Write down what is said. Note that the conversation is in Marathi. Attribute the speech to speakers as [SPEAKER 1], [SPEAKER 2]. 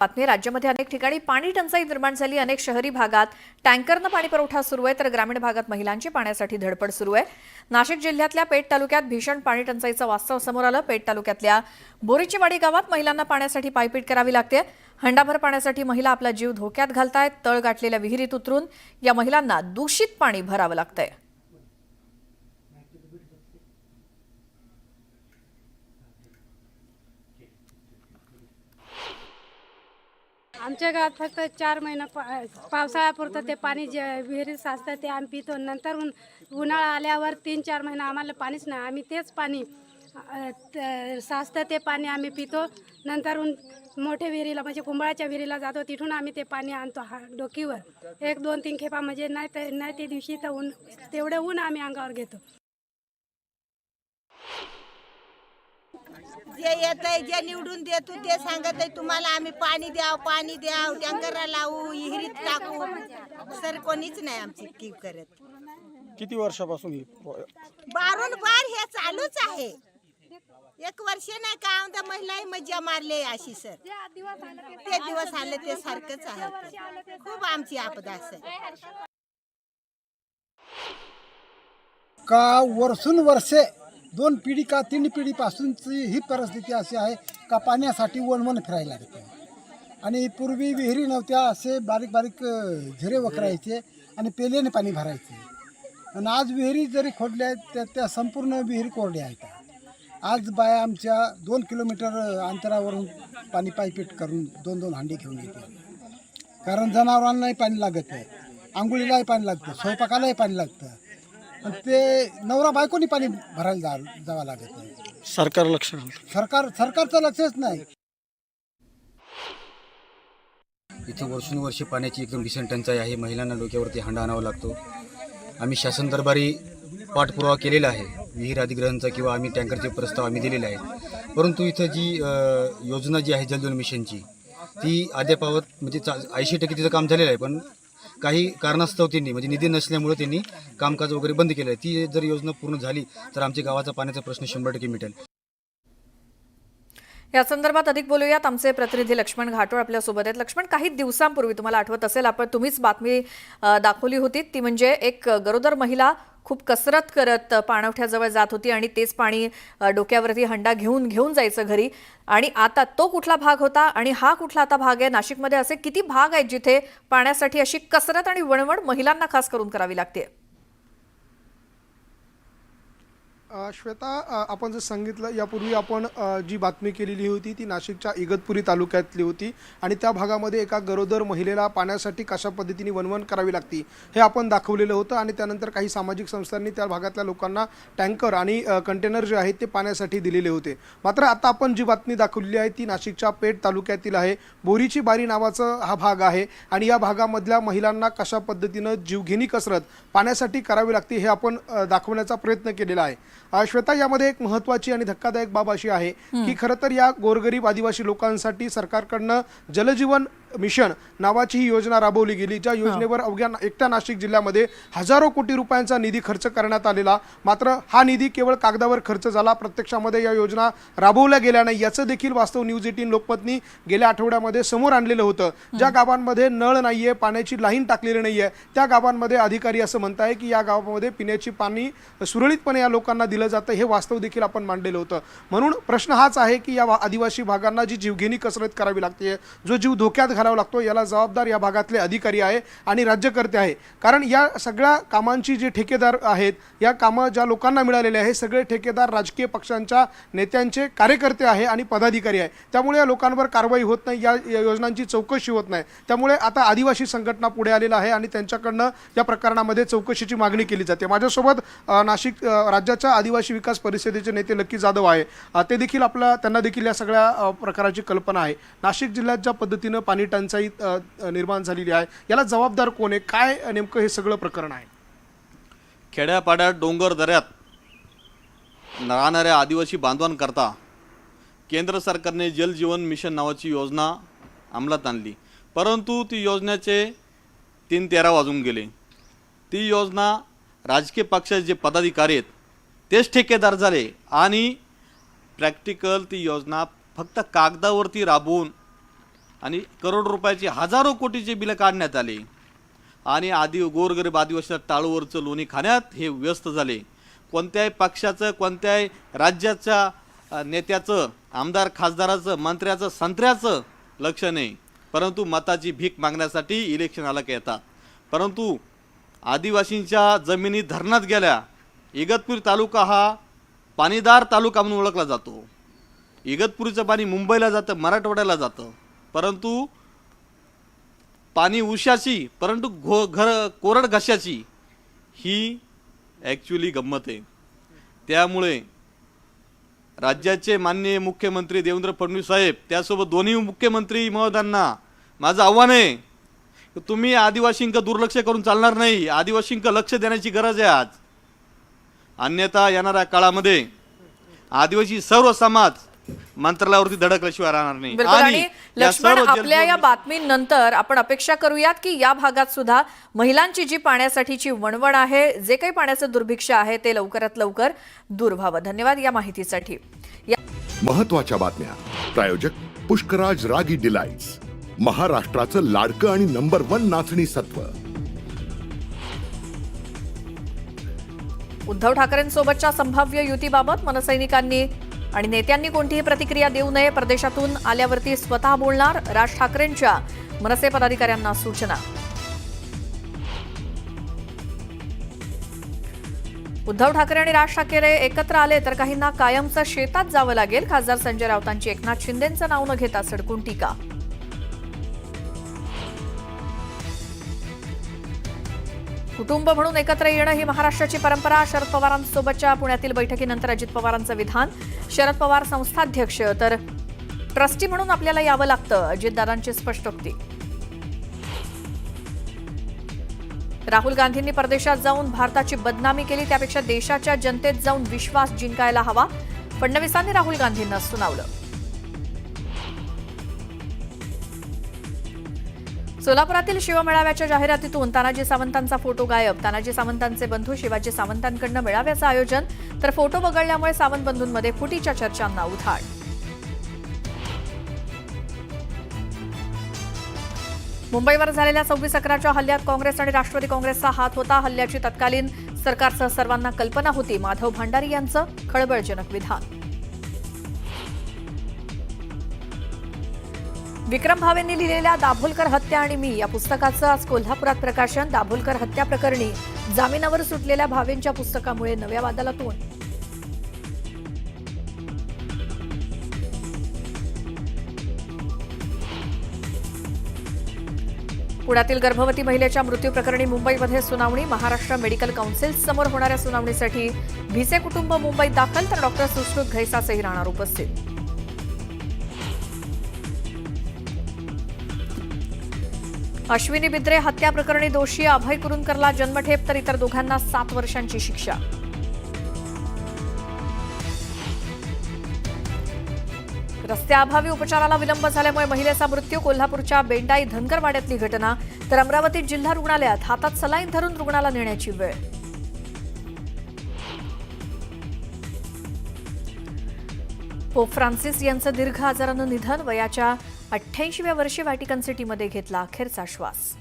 [SPEAKER 1] बातमी राज्यामध्ये अनेक ठिकाणी पाणी टंचाई निर्माण झाली। अनेक शहरी भागात टँकरनं पाणी पुरवठा सुरू आहे, तर ग्रामीण भागात महिलांची पाण्यासाठी धडपड सुरू आहे। नाशिक जिल्ह्यातल्या पेठ तालुक्यात भीषण पाणी टंचाईचं वास्तव समोर आलं। पेठ तालुक्यातल्या बोरीचीवाडी गावात महिलांना पाण्यासाठी पायपीट करावी लागते। हंडाभर पाण्यासाठी महिला आपला जीव धोक्यात घालतायत। तळ गाठलेल्या विहिरीत उतरून या महिलांना दूषित पाणी भरावं लागतंय।
[SPEAKER 2] आमच्या गावात फक्त 4 महिना पावसाळ्यापुरतं ते पाणी जे विहिरीत साचतं ते आम्ही पितो। नंतर उन्हाळा आल्यावर 3-4 महिना आम्हाला पाणीच नाही। आम्ही तेच पाणी साचतं ते पाणी आम्ही पितो। नंतर मोठ्या विहिरीला म्हणजे कुंभाळाच्या विहिरीला जातो, तिथून आम्ही ते पाणी आणतो डोकीवर। 1-2-3 खेपा म्हणजे नाही ते दिवशी तर तेवढे ऊन आम्ही अंगावर घेतो।
[SPEAKER 3] जे येतंय जे निवडून देतो ते सांगत आहे तुम्हाला आम्ही पाणी द्याव टँकरला लावू विहिरीत टाकू, सर कोणीच नाही आमची कीव करत।
[SPEAKER 4] किती वर्षापासून
[SPEAKER 3] बार हे चालूच आहे। 1 वर्ष नाही का आमच्या महिला मज्जा मारले अशी सर, ते दिवस आले ते सारखंच आहे। खूप आमची आपदा आहे
[SPEAKER 5] का वर्षे 2 पिढी का 3 पिढीपासूनची ही परिस्थिती अशी आहे का पाण्यासाठी वन फिरायला लागतं। आणि पूर्वी विहिरी नव्हत्या, असे बारीक बारीक झरे वकरायचे आणि पेल्याने पाणी भरायचे। आणि आज विहिरी जरी खोदल्या त्या संपूर्ण विहिरी कोरड्या आहेत। आज बाया आमच्या 2 किलोमीटर अंतरावरून पाणी पायपीट करून 2-2 हांडी घेऊन येते। कारण जनावरांनाही पाणी लागत आहे, आंघोळीलाही पाणी लागतं, स्वयंपाकालाही पाणी लागतं। ते नवरा बायकोनी पाणी भरायला जावं लागत आहे।
[SPEAKER 4] सरकार लक्ष
[SPEAKER 5] सरकारचं लक्षच नाही।
[SPEAKER 6] इथे वर्षानुवर्षे पाण्याची एकदम भीषण टंचाई आहे। महिलांना डोक्यावरती हांडा आणावा लागतो। आम्ही शासन दरबारी पाठपुरावा केलेला आहे, विहीर अधिग्रहणचा किंवा आम्ही टँकरचे प्रस्ताव आम्ही दिलेले आहेत। परंतु इथं जी योजना जी आहे जल जीवन मिशनची, ती अद्यापावत म्हणजे 80% तिचं काम झालेलं आहे। पण काही कारणास्तव त्यांनी म्हणजे निधी नसल्यामुळे त्यांनी कामकाज वगैरे बंद केलं आहे। ती जर योजना पूर्ण झाली तर आमच्या गावाचा पाण्याचा प्रश्न 100% मिटेल।
[SPEAKER 1] या संदर्भात अधिक बोलूयात। आमचे प्रतिनिधी लक्ष्मण घाटोळ आपल्या सोबत आहेत। लक्ष्मण, काही दिवसांपूर्वी तुम्हाला आठवत असेल तुम्हीच बातमी दाखवली होती, ती म्हणजे एक गरोदर महिला खूप कसरत करत पाणवठ्याजवळ जात होती आणि तेच पाणी डोक्यावरती हंडा घेऊन जायचं घरी। आणि आता तो कुठला भाग होता आणि हा कुठला आता भाग आहे? नाशिकमध्ये असे किती भाग आहेत जिथे पाण्यासाठी अशी कसरत आणि वणवण महिलांना खास करून करावी लागते?
[SPEAKER 4] श्वेता, आपण जर सांगितलं यापूर्वी आपण जी बातमी केलेली होती ती नाशिकच्या इगतपुरी तालुक्यातली होती आणि त्या भागामध्ये एका गरोदर महिलेला पाण्यासाठी कशा पद्धतीने वणवण करावी लागते हे आपण दाखवलेलं होतं। आणि त्यानंतर काही सामाजिक संस्थांनी त्या भागातल्या लोकांना टँकर आणि कंटेनर जे आहेत ते पाण्यासाठी दिलेले होते। मात्र आता आपण जी बातमी दाखवलेली आहे ती नाशिकच्या पेठ तालुक्यातील आहे। बोरीची बारी नावाचा हा भाग आहे आणि या भागामधल्या महिलांना कशा पद्धतीनं जीवघेणी कसरत पाण्यासाठी करावी लागते हे आपण दाखवण्याचा प्रयत्न केलेला आहे। श्वेता, यामध्ये एक महत्त्वाची आणि धक्कादायक बाब अशी आहे की खरं तर या गोरगरीब आदिवासी लोकांसाठी सरकारकडनं जलजीवन मिशन नावाची ही योजना राबवली गेली, ज्या योजनेवर अवघ्या एकट्या नाशिक जिल्ह्यामध्ये हजारो कोटी रुपयांचा निधी खर्च करण्यात आलेला। मात्र हा निधी केवळ कागदावर खर्च झाला, प्रत्यक्षामध्ये या योजना राबवल्या गेल्या नाही याचं देखील वास्तव न्यूज 18 लोकमतनी गेल्या आठवड्यामध्ये समोर आणलेलं होतं। ज्या गावांमध्ये नळ नाहीये, पाण्याची लाईन टाकलेली नाहीये, त्या गावांमध्ये अधिकारी असं म्हणताय की या गावामध्ये पिण्याची पाणी सुरळीतपणे या लोकांना दिलं जातं, हे वास्तव देखील आपण मांडलेलं होतं। म्हणून प्रश्न हाच आहे की या आदिवासी भागांना जी जीवघेणी कसरत करावी लागते, जो जीव धोक्यात घालावा लागतो, याला जबाबदार या भागातले अधिकारी आहे आणि राज्यकर्ते आहे। कारण या सगळ्या कामांची जे ठेकेदार आहेत, या कामं ज्या लोकांना मिळालेले आहे, सगळे ठेकेदार राजकीय पक्षांच्या नेत्यांचे कार्यकर्ते आहे आणि पदाधिकारी आहे। त्यामुळे या लोकांवर कारवाई होत नाही, या योजनांची चौकशी होत नाही। त्यामुळे आता आदिवासी संघटना पुढे आलेला आहे आणि त्यांच्याकडनं या प्रकरणामध्ये चौकशीची मागणी केली जाते। माझ्यासोबत नाशिक राज्याच्या आदिवासी विकास परिषदेचे नेते लक्की जाधव आहे, ते देखील त्यांना देखील या सगळ्या प्रकाराची कल्पना आहे। नाशिक जिल्ह्यात ज्या पद्धतीनं पाणी टंचाई निर्माण झालेली आहे, याला जबाबदार कोण आहे, काय नेमकं हे सगळं प्रकरण आहे?
[SPEAKER 7] खेड्यापाड्यात डोंगर दऱ्यात राहणाऱ्या आदिवासी बांधवांकरता केंद्र सरकारने जल जीवन मिशन नावाची योजना अंमलात आणली, परंतु ती योजनेचे 3-13 वाजून गेले। ती योजना राजकीय पक्षाचे जे पदाधिकारी आहेत तेच ठेकेदार झाले आणि प्रॅक्टिकल ती योजना फक्त कागदावरती राबवून आणि करोड रुपयाची हजारो कोटीचे बिलं काढण्यात आले आणि गोरगरीब आदिवासीच्या टाळूवरचं लोणी खाण्यात हे व्यस्त झाले. कोणत्याही पक्षाचं, कोणत्याही राज्याच्या नेत्याचं, आमदार खासदाराचं, मंत्र्याचं, संत्र्याचं लक्ष नाही, परंतु मताची भीक मागण्यासाठी इलेक्शन आलं की येतात. परंतु आदिवासींच्या जमिनी धरणात गेल्या. इगतपुरी तालुका हा पाणीदार तालुका म्हणून ओळखला जातो. इगतपुरीचं पाणी मुंबईला जातं, मराठवाड्याला जातं, परंतु पाणी उशाची, परंतु कोरड घशाची ही ॲक्च्युली गंमत आहे. त्यामुळे राज्याचे माननीय मुख्यमंत्री देवेंद्र फडणवीस साहेब, त्यासोबत दोन्ही मुख्यमंत्री महोदयांना माझं आव्हान आहे की तुम्ही आदिवासींकडे दुर्लक्ष करून चालणार नाही. आदिवासींकडे लक्ष देण्याची गरज आहे आज. अन्यथा येणाऱ्या काळामध्ये आदिवासी सर्व समाज मंत्रालयावरती धडकल्याशिवाय राहणार नाही.
[SPEAKER 1] बिलकुल. आणि
[SPEAKER 7] या
[SPEAKER 1] लक्ष्मण,
[SPEAKER 7] सर्व
[SPEAKER 1] आपल्या या बातमीनंतर आपण अपेक्षा करूयात की या भागात सुद्धा महिलांची जी पाण्यासाठीची वणवण आहे, जे काही पाण्याचं दुर्भिक्ष आहे, ते लवकरात लवकर दूर व्हावं. धन्यवाद या माहितीसाठी.
[SPEAKER 8] महत्त्वाच्या बातम्या प्रायोजक पुष्कराज रागी डिलाइट्स, महाराष्ट्राचं लाडकं आणि नंबर 1 नाचणी सत्व.
[SPEAKER 1] उद्धव ठाकरेंसोबतच्या संभाव्य युतीबाबत मनसैनिकांनी आणि नेत्यांनी कोणतीही प्रतिक्रिया देऊ नये. परदेशातून आल्यावरती स्वतः बोलणार, राज ठाकरेंच्या मनसे पदाधिकाऱ्यांना सूचना. उद्धव ठाकरे आणि राज ठाकरे एकत्र आले तर काहींना कायमचं शेतात जावं लागेल. खासदार संजय राऊतांची एकनाथ शिंदेंचं नाव न घेता सडकून टीका. कुटुंब म्हणून एकत्र येणं ही महाराष्ट्राची परंपरा. शरद पवारांसोबतच्या पुण्यातील बैठकीनंतर अजित पवारांचं विधान. शरद पवार संस्थाध्यक्ष तर ट्रस्टी म्हणून आपल्याला यावं लागतं, अजितदादांची स्पष्टोक्ती. राहुल गांधींनी परदेशात जाऊन भारताची बदनामी केली, त्यापेक्षा देशाच्या जनतेत जाऊन विश्वास जिंकायला हवा. फडणवीसांनी राहुल गांधींना सुनावलं. सोलापुरातील शिवमेळाव्याच्या जाहिरातीतून तानाजी सावंतांचा फोटो गायब. तानाजी सावंतांचे बंधू शिवाजी सावंतांकडनं मेळाव्याचं आयोजन, तर फोटो वगळल्यामुळे सावंत बंधूंमध्ये फुटीच्या चर्चांना उधाण. मुंबईवर झालेल्या 26/11च्या हल्ल्यात काँग्रेस आणि राष्ट्रवादी काँग्रेसचा हात होता. हल्ल्याची तत्कालीन सरकारसह सर्वांना कल्पना होती. माधव भांडारी यांचं खळबळजनक विधान. विक्रम भावेंनी लिहिलेल्या दाभोलकर हत्या आणि मी या पुस्तकाचं आज कोल्हापुरात प्रकाशन. दाभोलकर हत्या प्रकरणी जामिनावर सुटलेल्या भावेंच्या पुस्तकामुळे नव्या वादाला तोंड. पुण्यातील गर्भवती महिलेच्या मृत्यू प्रकरणी मुंबईमध्ये सुनावणी. महाराष्ट्र मेडिकल काउन्सिल समोर होणाऱ्या सुनावणीसाठी भिसे कुटुंब मुंबईत दाखल, तर डॉक्टर सुश्रुत घैसासही राहणार उपस्थित. अश्विनी बिद्रे हत्या प्रकरणी दोषी अभय कुरुंदकरला जन्मठेप, तर इतर दोघांना 7 वर्षांची शिक्षा. रस्त्याअभावी उपचाराला विलंब झाल्यामुळे महिलेचा मृत्यू. कोल्हापूरच्या बेंडाई धनगरवाड्यातली घटना, तर अमरावतीत जिल्हा रुग्णालयात हातात सलाईन धरून रुग्णाला नेण्याची वेळ. पोप फ्रान्सिस यांचं दीर्घ आजारानं निधन. वयाच्या 88व्या वर्षी व्हॅटिकन सिटीमध्ये घेतला अखेरचा श्वास.